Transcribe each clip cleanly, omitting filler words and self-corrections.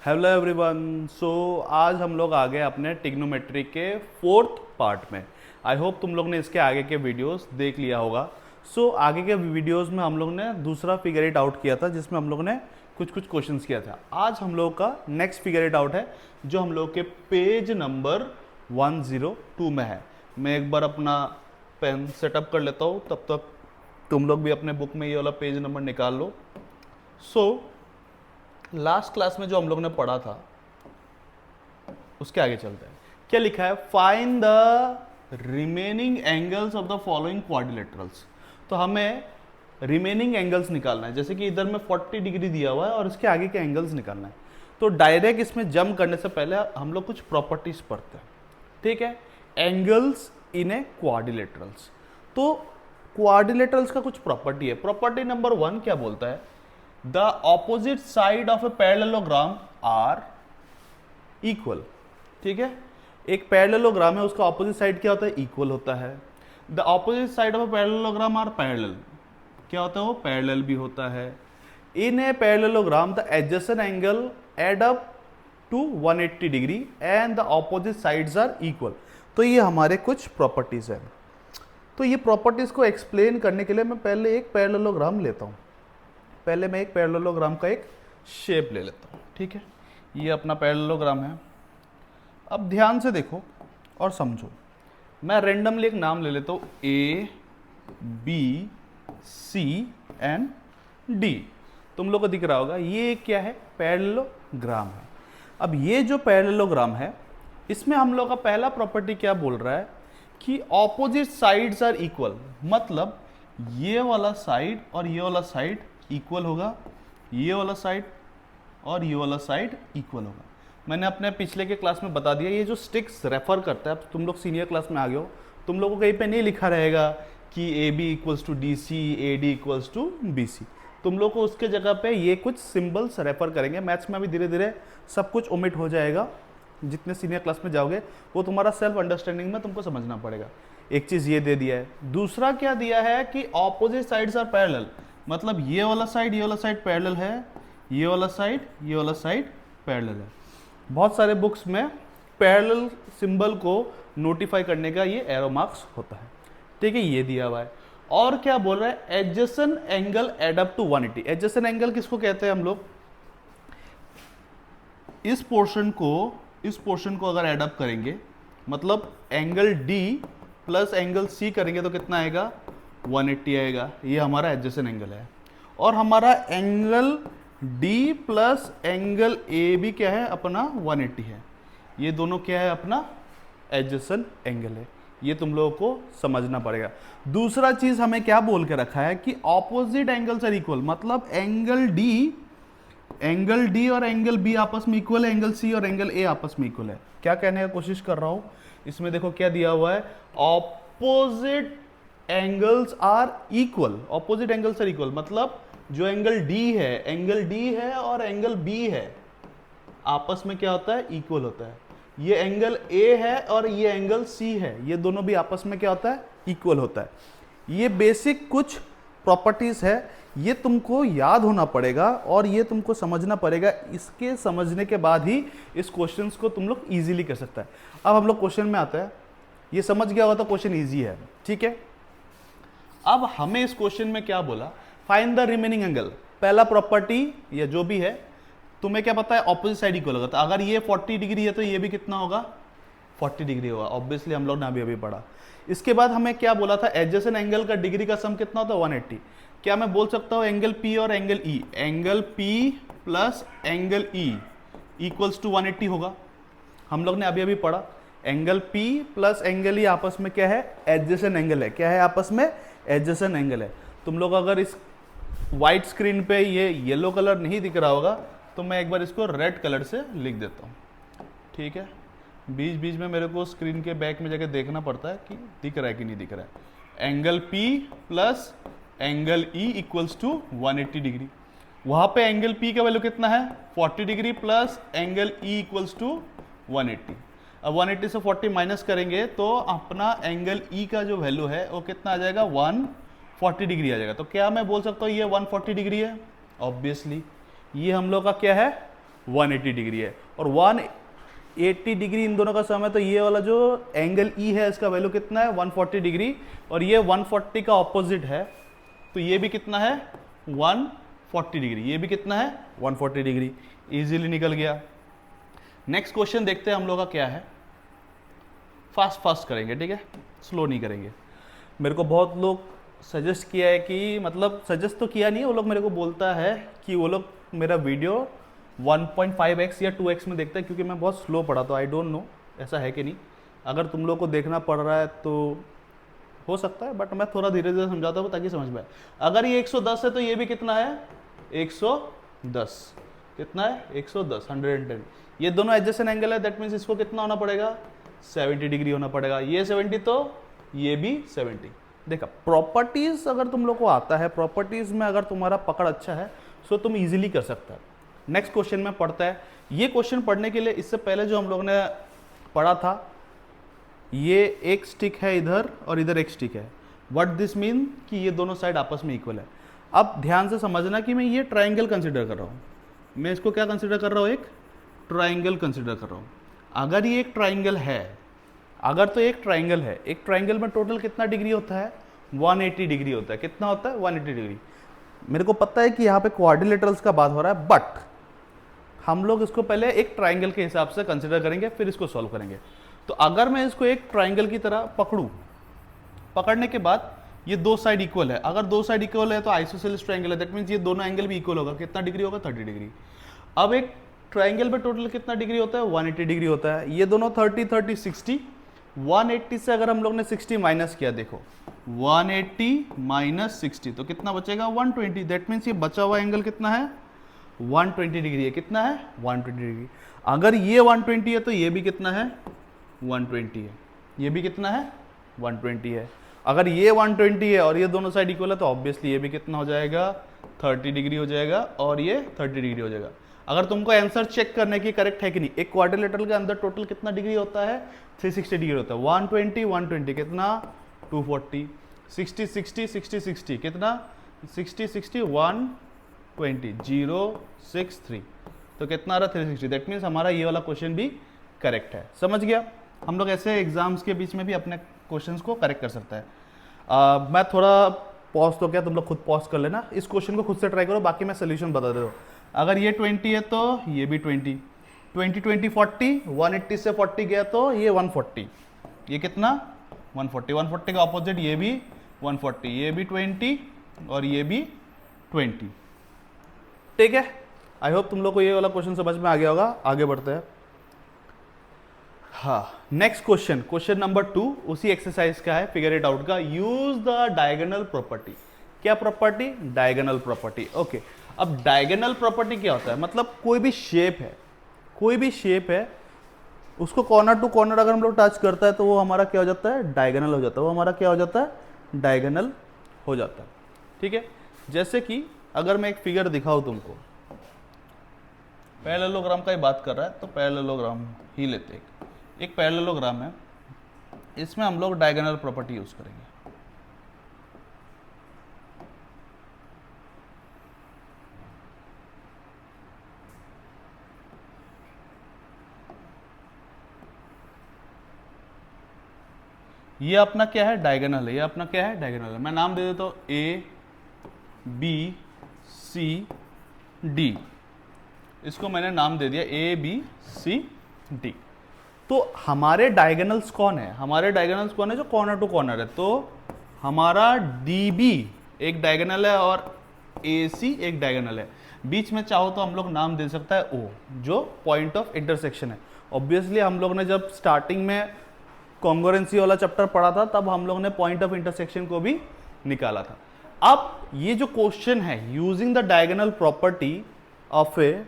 Hello everyone. सो आज हम लोग आ गए अपने ट्रिग्नोमेट्री के फोर्थ पार्ट में। आई होप तुम लोग ने इसके आगे के वीडियोस देख लिया होगा। आगे के वीडियोस में हम लोग ने दूसरा फिगर इट आउट किया था, जिसमें हम लोग ने कुछ कुछ क्वेश्चंस किया था। आज हम लोग का नेक्स्ट फिगर इट आउट है, जो हम लोग के पेज नंबर 102 में है। मैं एक बार अपना पेन सेटअप कर लेता हूँ, तब तक तुम लोग भी अपने बुक में ये वाला पेज नंबर निकाल लो। लास्ट क्लास में जो हम लोग ने पढ़ा था उसके आगे चलते हैं। क्या लिखा है? Find the remaining angles of the following quadrilaterals. तो हमें रिमेनिंग एंगल्स निकालना है। जैसे कि इधर में 40 डिग्री दिया हुआ है और इसके आगे के एंगल्स निकालना है। तो डायरेक्ट इसमें जंप करने से पहले हम लोग कुछ प्रॉपर्टीज पढ़ते हैं, ठीक है? Angles in A quadrilaterals. तो क्वाड्रिलेटरल्स का कुछ प्रॉपर्टी है। प्रॉपर्टी नंबर 1 क्या बोलता है? The opposite side of a parallelogram are equal। ठीक है, एक पैरेललोग्राम है, उसका ऑपोजिट साइड क्या होता है? इक्वल होता है। The opposite side of a parallelogram are parallel. क्या होता है? वो पैरेलल भी होता है। In a parallelogram the adjacent angle add up to 180 degree and the opposite sides are equal. तो ये हमारे कुछ प्रॉपर्टीज है। तो ये प्रॉपर्टीज को एक्सप्लेन करने के लिए मैं पहले एक पैरेललोग्राम लेता हूँ। पहले मैं एक पैरेललोग्राम का एक शेप ले लेता हूँ, ठीक है? ये अपना पैरेललोग्राम है। अब ध्यान से देखो और समझो। मैं रैंडमली एक नाम ले लेता हूँ, A B C and D. तुम लोग को दिख रहा होगा ये क्या है? पैरेललोग्राम है। अब ये जो पैरेललोग्राम है, इसमें हम लोग का पहला प्रॉपर्टी क्या बोल रहा है कि ऑपोजिट साइड्स आर इक्वल। मतलब ये वाला साइड और ये वाला साइड इक्वल होगा, ये वाला साइड और ये वाला साइड इक्वल होगा। मैंने अपने पिछले के क्लास में बता दिया। ये जो स्टिक्स रेफर करता है, अब तुम लोग सीनियर क्लास में आ गए हो, तुम लोगों को कहीं पे नहीं लिखा रहेगा कि A B equals to D C, A D equals to B C. तुम लोग को उसके जगह पे ये कुछ सिंबल्स रेफर करेंगे। मैथ्स में अभी धीरे धीरे सब कुछ ओमिट हो जाएगा। जितने सीनियर क्लास में जाओगे वो तुम्हारा सेल्फ अंडरस्टैंडिंग में तुमको समझना पड़ेगा। एक चीज़ ये दे दिया है। दूसरा क्या दिया है कि ऑपोजिट साइड्स आर पैरेलल। मतलब ये वाला साइड पैरेलल है, ये वाला साइड पैरेलल है। बहुत सारे बुक्स में पैरेलल सिंबल को नोटिफाई करने का ये एरो मार्क्स होता है, ठीक है? ये दिया हुआ है। और क्या बोल रहा है? Adjacent angle add up to 180। Adjacent angle किसको कहते हैं हम लोग? इस पोर्शन को अगर एड अप करेंगे, मतलब angle D plus angle C करेंगे तो कितना आएगा? 180 आएगा। ये हमारा एडजेसेंट एंगल है। और हमारा angle D plus angle A भी क्या है? अपना 180 है। ये दोनों क्या है? अपना एडजेसेंट एंगल है। ये तुम लोगों को समझना पड़ेगा। दूसरा चीज हमें क्या बोल के रखा है कि ऑपोजिट एंगल्स आर इक्वल। मतलब एंगल डी और एंगल बी आपस में इक्वल है, एंगल सी और एंगल ए आपस में इक्वल है। क्या कहने का कोशिश कर रहा हूं? इसमें देखो क्या दिया हुआ है, opposite angles are equal. Opposite angles are equal मतलब जो एंगल डी है और एंगल बी है, आपस में क्या होता है? इक्वल होता है। ये एंगल ए है और ये एंगल सी है, ये दोनों भी आपस में क्या होता है? इक्वल होता है। ये बेसिक कुछ प्रॉपर्टीज है, ये तुमको याद होना पड़ेगा और ये तुमको समझना पड़ेगा। इसके समझने के बाद ही इस क्वेश्चन को तुम लोग इजीली कर सकता है। अब हम लोग क्वेश्चन में आता है। ये समझ गया होगा तो क्वेश्चन ईजी है, ठीक है? अब हमें इस क्वेश्चन में क्या बोला? Find the remaining angle. पहला प्रॉपर्टी या जो भी है, तुम्हें क्या पता है? ऑपोजिट साइड इक्वल होगा। तो अगर ये 40 डिग्री है तो ये भी कितना होगा? 40 डिग्री होगा। ऑब्वियसली हम लोग ने अभी पढ़ा। इसके बाद हमें क्या बोला था? एडजेसेंट एंगल का डिग्री का सम कितना होता है? 180। क्या मैं बोल सकता हूँ एंगल पी और angle E, angle P plus angle E equals to 180 होगा? हम लोग ने अभी पढ़ा angle P plus angle E आपस में क्या है? एडजेसेंट एंगल है। क्या है आपस में? एडजेसेंट एंगल है। तुम लोग अगर इस व्हाइट स्क्रीन पे ये येलो कलर नहीं दिख रहा होगा तो मैं एक बार इसको रेड कलर से लिख देता हूँ, ठीक है? बीच बीच में मेरे को स्क्रीन के बैक में जाके देखना पड़ता है कि दिख रहा है कि नहीं दिख रहा है। Angle P plus angle E equals to 180 degree. वहाँ पे एंगल पी का वैल्यू कितना है? 40 degree plus angle E equals to 180। अब 180 से 40 माइनस करेंगे तो अपना एंगल ई का जो वैल्यू है वो कितना आ जाएगा? 140 डिग्री आ जाएगा। तो क्या मैं बोल सकता हूँ ये 140 डिग्री है? ऑब्वियसली ये हम लोग का क्या है? 180 डिग्री है, और 180 डिग्री इन दोनों का सम है, तो ये वाला जो एंगल ई है इसका वैल्यू कितना है 140 डिग्री, और ये 140 का ऑपोजिट है, तो ये भी कितना है 140 डिग्री, ये भी कितना है 140 डिग्री, इजीली निकल गया। नेक्स्ट क्वेश्चन देखते हैं हम लोग का क्या है, फास्ट फास्ट करेंगे, ठीक है, स्लो नहीं करेंगे। मेरे को बहुत लोग सजेस्ट किया है कि, मतलब सजेस्ट तो किया नहीं है, वो लोग मेरे को बोलता है कि वो लोग मेरा वीडियो 1.5x या 2x में देखते हैं, क्योंकि मैं बहुत स्लो पढ़ा, तो आई डोंट नो ऐसा है कि नहीं। अगर तुम लोग को देखना पड़ रहा है तो हो सकता है, बट मैं थोड़ा धीरे धीरे समझाता हूँ ताकि समझ में आए। अगर ये 110 है तो ये भी कितना है 110, कितना है 110, 110। ये दोनों एडजेसेंट एंगल है, दैट मीन्स इसको कितना होना पड़ेगा 70 डिग्री होना पड़ेगा। ये 70 तो ये भी 70। देखा, प्रॉपर्टीज अगर तुम लोग को आता है, प्रॉपर्टीज में अगर तुम्हारा पकड़ अच्छा है सो तुम इजीली कर सकता है। नेक्स्ट क्वेश्चन में पढ़ता है, ये क्वेश्चन पढ़ने के लिए इससे पहले जो हम लोग ने पढ़ा था, ये एक स्टिक है इधर और इधर एक स्टिक है, व्हाट दिस मीन कि ये दोनों साइड आपस में इक्वल है। अब ध्यान से समझना कि मैं ये ट्राइंगल कंसिडर कर रहा हूँ, मैं इसको क्या कंसिडर कर रहा हूँ, एक ट्राइंगल कंसिडर कर रहा हूँ। अगर ये एक ट्राइंगल है, अगर तो एक ट्राइंगल है, एक ट्राइंगल में टोटल कितना डिग्री होता है 180 डिग्री होता है। कितना होता है 180 डिग्री। मेरे को पता है कि यहाँ पे क्वाड्रिलेटरल्स का बात हो रहा है, बट हम लोग इसको पहले एक ट्राइंगल के हिसाब से कंसिडर करेंगे, फिर इसको सॉल्व करेंगे। तो अगर मैं इसको एक ट्राइंगल की तरह पकड़ूं, पकड़ने के बाद ये दो साइड इक्वल है, अगर दो साइड इक्वल है तो आइसोसेलेस ट्राइंगल है, दैट मीन्स ये दोनों एंगल भी इक्वल होगा। कितना डिग्री होगा 30 डिग्री। अब एक ट्राइंगल में टोटल कितना डिग्री होता है 180 डिग्री होता है। ये दोनों 30 30 60, 180 से अगर हम लोग ने 60 माइनस किया, देखो 180 माइनस 60 तो कितना बचेगा 120, दैट मीन्स ये बचा हुआ एंगल कितना है 120 डिग्री है। कितना है 120 डिग्री। अगर ये 120 है तो ये भी कितना है 120 है, ये भी कितना है 120 है। अगर ये 120 है और ये दोनों साइड इक्वल है तो ऑब्वियसली ये भी कितना हो जाएगा 30 डिग्री हो जाएगा, और ये 30 डिग्री हो जाएगा। अगर तुमको आंसर चेक करने की करेक्ट है कि नहीं, एक क्वाड्रिलेटरल के अंदर टोटल कितना डिग्री होता है 360 डिग्री होता है। 120 120 कितना 240, 60 60 60 60 कितना 60 60 120 063, तो कितना आ रहा 360। दैट मीन्स हमारा ये वाला क्वेश्चन भी करेक्ट है। समझ गया। हम लोग ऐसे एग्जाम्स के बीच में भी अपने क्वेश्चंस को करेक्ट कर सकता है। मैं थोड़ा पॉज तो क्या, तुम लोग खुद पॉज कर लेना, इस क्वेश्चन को खुद से ट्राई करो, बाकी मैं सोल्यूशन बता दे रहा हूँ। अगर ये 20 है तो ये भी 20, 20 20 40, 180 से 40 गया तो ये 140, ये कितना 140, 140 का ऑपोजिट ये भी 140, ये भी 20 और ये भी 20। ठीक है, आई होप तुम लोग को ये वाला क्वेश्चन समझ में आ गया होगा। आगे बढ़ते हैं। हाँ, नेक्स्ट क्वेश्चन, क्वेश्चन नंबर 2 उसी एक्सरसाइज का है, फिगर इट आउट का। Use the diagonal property. क्या प्रॉपर्टी? Diagonal property. ओके, अब डायगोनल प्रॉपर्टी क्या होता है? मतलब कोई भी शेप है, कोई भी शेप है, उसको कॉर्नर टू कॉर्नर अगर हम लोग टच करता है तो वो हमारा क्या हो जाता है डायगोनल हो जाता है, वो हमारा क्या हो जाता है डायगोनल हो जाता है। ठीक है, जैसे कि अगर मैं एक फिगर दिखाऊं तुमको, पैरेललोग्राम का ही बात कर रहा है तो पैरेललोग्राम ही लेते हैं। एक पैरेललोग्राम है, इसमें हम लोग डायगोनल प्रॉपर्टी यूज करेंगे। ये अपना क्या है डायगोनल है, ये अपना क्या है डायगोनल है। मैं नाम दे देता हूं ए बी सी डी, इसको मैंने नाम दे दिया ए बी सी डी। तो हमारे डायगोनल्स कौन है? हमारे डायगोनल्स कौन है जो कॉर्नर टू कॉर्नर है? तो हमारा डी बी एक डायगोनल है और ए सी एक डायगोनल है। बीच में चाहो तो हम लोग नाम दे सकता है ओ, जो पॉइंट ऑफ इंटरसेक्शन है। ऑब्वियसली हम लोग ने जब स्टार्टिंग में कॉन्ग्रुएंसी वाला चैप्टर पढ़ा था तब हम लोग ने पॉइंट ऑफ इंटरसेक्शन को भी निकाला था। अब ये जो क्वेश्चन है, using the diagonal property of a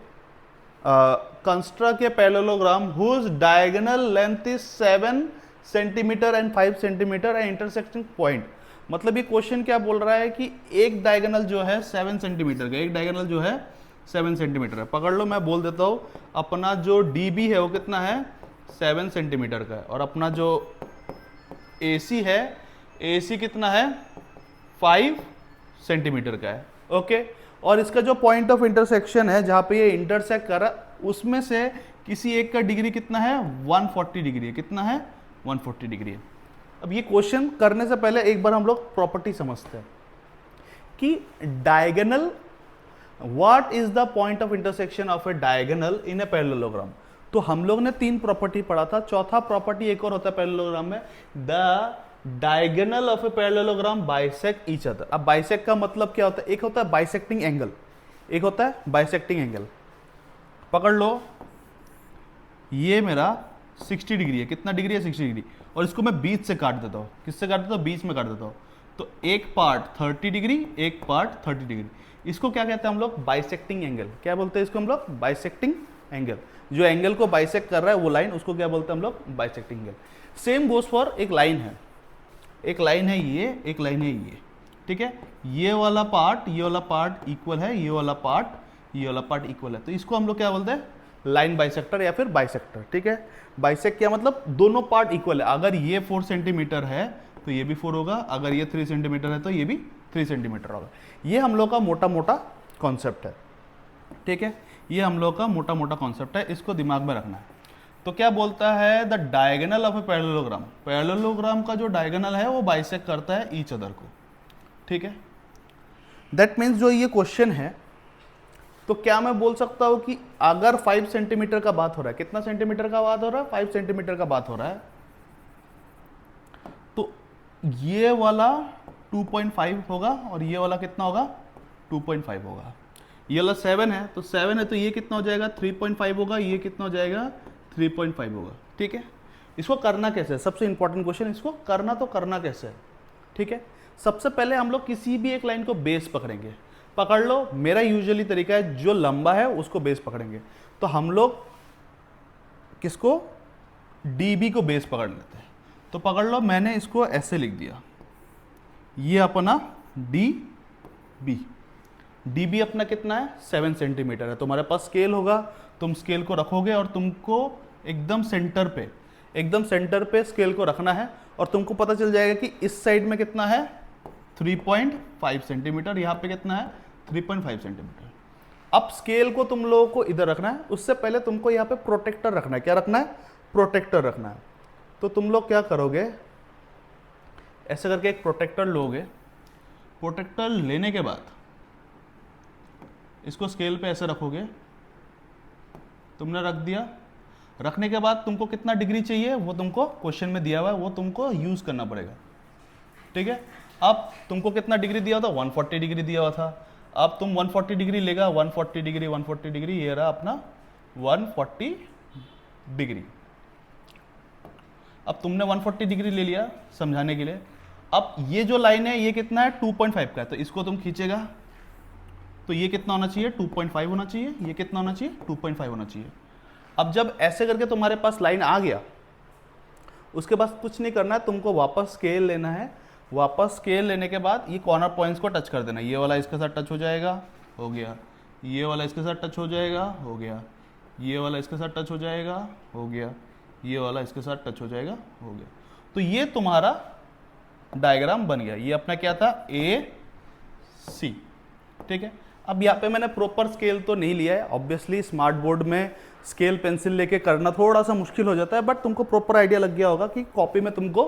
construct a parallelogram whose diagonal length is 7 centimetre and 5 centimetre and intersecting point. मतलब ये क्वेश्चन क्या बोल रहा है कि एक डायगोनल जो है 7 सेंटीमीटर का, एक डायगोनल जो है 7 सेंटीमीटर है। पकड़ लो, मैं बोल देता हूं, अपना जो डीबी है वो कितना है 7 सेंटीमीटर का है, और अपना जो AC है, AC कितना है 5 सेंटीमीटर का है। ओके, और इसका जो पॉइंट ऑफ इंटरसेक्शन है, जहां पे ये इंटरसेक्ट कर रहा, उसमें से किसी एक का डिग्री कितना है 140 डिग्री है, कितना है 140 डिग्री है। अब ये क्वेश्चन करने से पहले एक बार हम लोग प्रॉपर्टी समझते हैं कि diagonal, what is the point of intersection of A diagonal in a parallelogram. तो हम लोग ने 3 प्रॉपर्टी पढ़ा था, चौथा प्रॉपर्टी एक और होता है पैरेललोग्राम में, the diagonal of a parallelogram bisect each other. अब बाइसेक्ट का मतलब क्या होता है, एक होता है बाइसेक्टिंग एंगल, एक होता है बाइसेक्टिंग एंगल। पकड़ लो, ये मेरा 60 डिग्री है, कितना डिग्री है 60 डिग्री, और इसको मैं बीच से काट देता हूँ, किससे काट देता हूँ, बीच में काट देता हूँ। तो एक पार्ट 30 डिग्री, एक पार्ट 30 डिग्री, इसको क्या कहते हैं हम लोग, बाइसेक्टिंग एंगल। क्या बोलते हैं इसको हम लोग, बाइसेक्टिंग एंगल। जो एंगल को बाइसेक्ट कर रहा है वो लाइन, उसको क्या बोलते हैं हम लोग, bisecting angle. Same goes for एक लाइन है, एक लाइन है ये, एक लाइन है ये, ठीक है। ये वाला पार्ट, ये वाला पार्ट इक्वल है, ये वाला पार्ट, ये वाला पार्ट इक्वल है, तो इसको हम लोग क्या बोलते हैं, लाइन बाइसेक्टर या फिर बाइसेक्टर, ठीक है। बाइसेक्ट क्या मतलब, दोनों पार्ट इक्वल है। अगर ये 4 सेंटीमीटर है तो ये भी 4 होगा, अगर ये 3 सेंटीमीटर है तो ये भी 3 सेंटीमीटर होगा। ये हम लोग का मोटा मोटा कॉन्सेप्ट है, ठीक है। ये हम लोग का मोटा मोटा कॉन्सेप्ट है, इसको दिमाग में रखना है। तो क्या बोलता है, the diagonal of a parallelogram, parallelogram का जो डायगोनल है वो बाइसेक्ट करता है ईच अदर को, ठीक है। दैट मीन्स जो ये क्वेश्चन है, तो क्या मैं बोल सकता हूं कि अगर 5 सेंटीमीटर का बात हो रहा है, कितना सेंटीमीटर का बात हो रहा है, 5 सेंटीमीटर का बात हो रहा है, तो ये वाला 2.5 होगा और ये वाला कितना होगा, 2.5 होगा। ये वाला 7 है, तो 7 है तो ये कितना हो जाएगा, 3.5 होगा, ये कितना हो जाएगा, 3.5 होगा, ठीक है। इसको करना कैसे है, सबसे इंपॉर्टेंट क्वेश्चन, इसको करना तो करना कैसे है, ठीक है। सबसे पहले हम लोग किसी भी एक लाइन को बेस पकड़ेंगे। पकड़ लो, मेरा यूजुअली तरीका है जो लंबा है उसको बेस पकड़ेंगे। तो हम लोग किसको, डीबी को बेस पकड़ लेते हैं। तो पकड़ लो, मैंने इसको ऐसे लिख दिया, ये अपना डी बी, डीबी अपना कितना है 7 सेंटीमीटर है। तुम्हारे पास स्केल होगा, तुम स्केल को रखोगे और तुमको एकदम सेंटर पे, एकदम सेंटर पे स्केल को रखना है, और तुमको पता चल जाएगा कि इस साइड में कितना है 3.5 सेंटीमीटर, यहाँ पे कितना है 3.5 सेंटीमीटर। अब स्केल को तुम लोगों को इधर रखना है, उससे पहले तुमको यहाँ पे प्रोटेक्टर रखना है। क्या रखना है, प्रोटेक्टर रखना है। तो तुम लोग क्या करोगे, ऐसे करके एक प्रोटेक्टर लोगे। प्रोटेक्टर लेने के बाद इसको स्केल पे ऐसे रखोगे, तुमने रख दिया। रखने के बाद तुमको कितना डिग्री चाहिए वो तुमको क्वेश्चन में दिया हुआ है, वो तुमको यूज करना पड़ेगा, ठीक है। अब तुमको कितना डिग्री दिया था, 140 डिग्री दिया हुआ था। अब तुम 140 डिग्री लेगा, 140 डिग्री, 140 डिग्री, ये रहा अपना 140 डिग्री। अब तुमने 140 डिग्री ले लिया समझाने के लिए। अब ये जो लाइन है ये कितना है 2.5 का है, तो इसको तुम खींचेगा तो ये कितना होना चाहिए 2.5 होना चाहिए, ये कितना होना चाहिए 2.5 होना चाहिए। अब जब ऐसे करके तुम्हारे पास लाइन आ गया, उसके बाद कुछ नहीं करना है, तुमको वापस स्केल लेना है। वापस स्केल लेने के बाद ये कॉर्नर पॉइंट्स को टच कर देना। ये वाला इसके साथ टच हो जाएगा, हो गया। ये वाला इसके साथ टच हो जाएगा, हो गया। ये वाला इसके साथ टच हो जाएगा, हो गया। ये वाला इसके साथ टच हो जाएगा, हो गया। तो ये तुम्हारा डायग्राम बन गया। ये अपना क्या था, ए सी, ठीक है। अब यहाँ पे मैंने प्रॉपर स्केल तो नहीं लिया है, ऑब्वियसली स्मार्ट बोर्ड में स्केल पेंसिल लेके करना थोड़ा सा मुश्किल हो जाता है, बट तुमको प्रॉपर आइडिया लग गया होगा कि कॉपी में तुमको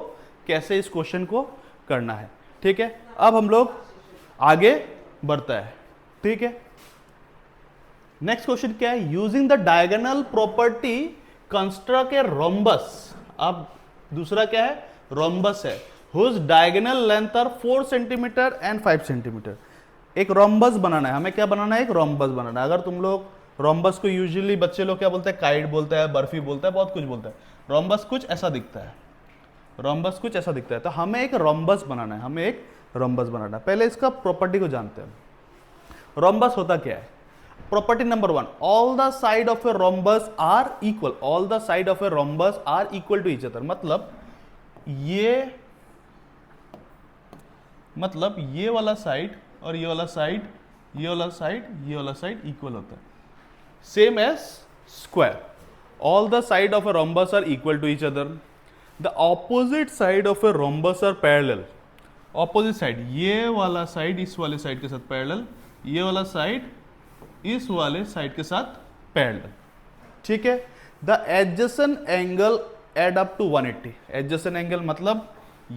कैसे इस क्वेश्चन को करना है, ठीक है। अब हम लोग आगे बढ़ता है, ठीक है। नेक्स्ट क्वेश्चन क्या है, using the diagonal property construct a rhombus. अब दूसरा क्या है, रोम्बस है, whose diagonal length are 4 centimetre and 5 centimetre. एक रोम्बस बनाना है हमें, क्या बनाना है, एक रोम्बस बनाना है। अगर तुम लोग रोम्बस को यूजुअली बच्चे लोग क्या बोलते हैं, काइट बोलता है, बर्फी बोलता है, बहुत कुछ बोलता है। रोम्बस कुछ ऐसा दिखता है, रोम्बस कुछ ऐसा दिखता है। तो हमें एक रोम्बस बनाना है, हमें एक रोम्बस बनाना है। पहले इसका प्रॉपर्टी को जानते हैं। रोम्बस होता क्या है, property number 1, all the side of a rhombus are equal, all the side of a rhombus are equal to each other. मतलब ये वाला साइड और ये वाला साइड, ये वाला साइड, ये वाला साइड इक्वल होता है, same as square. All the side of a rhombus are equal to each other. The opposite side of a rhombus are parallel. Opposite side, ये वाला साइड इस वाले साइड के साथ पैरेलल, ये वाला साइड इस वाले साइड के साथ पैरेलल, ठीक है। The adjacent angle add up to 180। Adjacent angle मतलब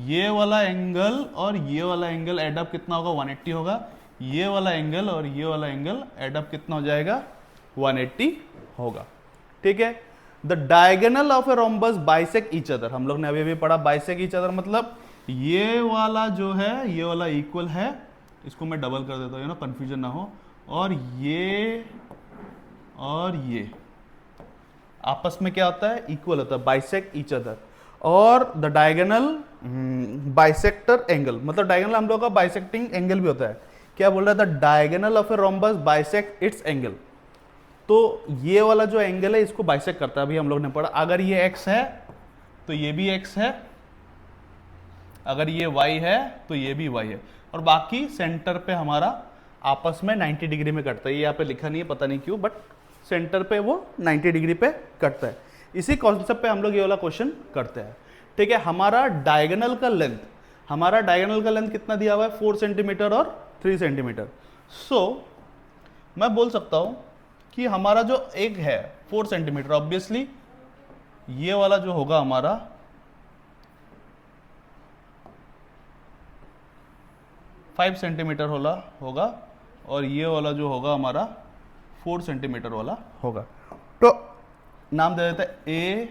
ये वाला एंगल और ये वाला एंगल एड अप कितना होगा, 180 होगा। ये वाला एंगल और ये वाला एंगल एड अप कितना हो जाएगा, 180 होगा। ठीक है। The diagonal of a rhombus bisect each other, हम लोग ने अभी पढ़ा बाइसेक्ट ईच अदर मतलब ये वाला जो है ये वाला इक्वल है, इसको मैं डबल कर देता हूँ ना कंफ्यूजन ना हो, और ये आपस में क्या होता है, इक्वल होता है, बाइसेक्ट ईच अदर। और द डायगोनल बाइसेक्टर एंगल मतलब डायगोनल हम लोग का बाइसेक्टिंग एंगल भी होता है। क्या बोल रहा था, diagonal of a rhombus bisect it's angle. तो ये वाला जो एंगल है इसको बाइसेक्ट करता है, अभी हम लोग ने पढ़ा। अगर ये x है तो ये भी x है, अगर ये y है तो ये भी y है, और बाकी सेंटर पे हमारा आपस में 90 डिग्री में कटता है। ये यहाँ पे लिखा नहीं है, पता नहीं क्यों, बट सेंटर पे वो 90 डिग्री पे कटता है। इसी कॉन्सेप्ट पे हम लोग ये वाला क्वेश्चन करते हैं। ठीक है। हमारा डायगोनल का लेंथ कितना दिया हुआ है, 4 सेंटीमीटर और 3 सेंटीमीटर। सो मैं बोल सकता हूं कि हमारा जो एक है 4 सेंटीमीटर, ऑब्वियसली ये वाला जो होगा हमारा 5 सेंटीमीटर होगा, और ये वाला जो होगा हमारा 4 सेंटीमीटर वाला होगा। तो नाम दे देते हैं ए,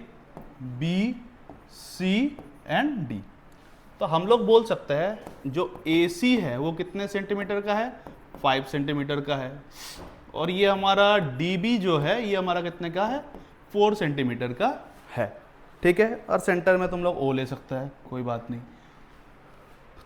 बी, सी एंड डी। तो हम लोग बोल सकते हैं जो ए सी है वो कितने सेंटीमीटर का है, 5 सेंटीमीटर का है, और ये हमारा डी बी जो है ये हमारा कितने का है, 4 सेंटीमीटर का है। ठीक है। और सेंटर में तुम लोग ओ ले सकता है, कोई बात नहीं।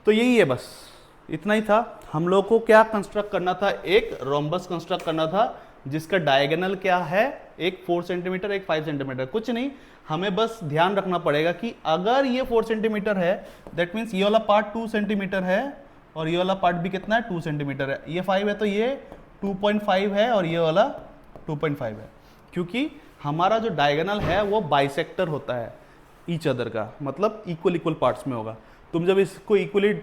तो यही है, बस इतना ही था। हम लोग को क्या कंस्ट्रक्ट करना था, एक रोम्बस कंस्ट्रक्ट करना था जिसका डायगोनल क्या है, एक 4 सेंटीमीटर एक 5 सेंटीमीटर। कुछ नहीं, हमें बस ध्यान रखना पड़ेगा कि अगर ये 4 सेंटीमीटर है दैट मीन्स ये वाला पार्ट 2 सेंटीमीटर है और ये वाला पार्ट भी कितना है, 2 सेंटीमीटर है। ये 5 है तो ये 2.5 है और ये वाला 2.5 है, क्योंकि हमारा जो डायगोनल है वो बाइसेक्टर होता है ईच अदर का, मतलब इक्वल पार्ट्स में होगा। तुम जब इसको इक्वली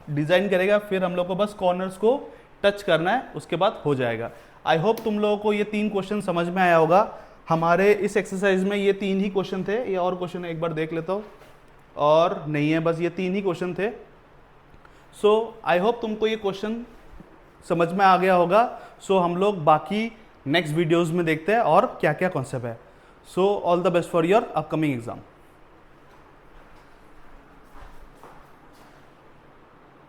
डिजाइन करेगा फिर हम लोग को बस कॉर्नर्स को टच करना है, उसके बाद हो जाएगा। आई होप तुम लोगों को ये 3 क्वेश्चन समझ में आया होगा। हमारे इस एक्सरसाइज में ये 3 ही क्वेश्चन थे। ये और क्वेश्चन एक बार देख लेता हूँ, और नहीं है, बस ये 3 ही क्वेश्चन थे। सो आई होप तुमको ये क्वेश्चन समझ में आ गया होगा। सो हम लोग बाकी नेक्स्ट वीडियोज़ में देखते हैं और क्या क्या कॉन्सेप्ट है। So all the best for your upcoming exam.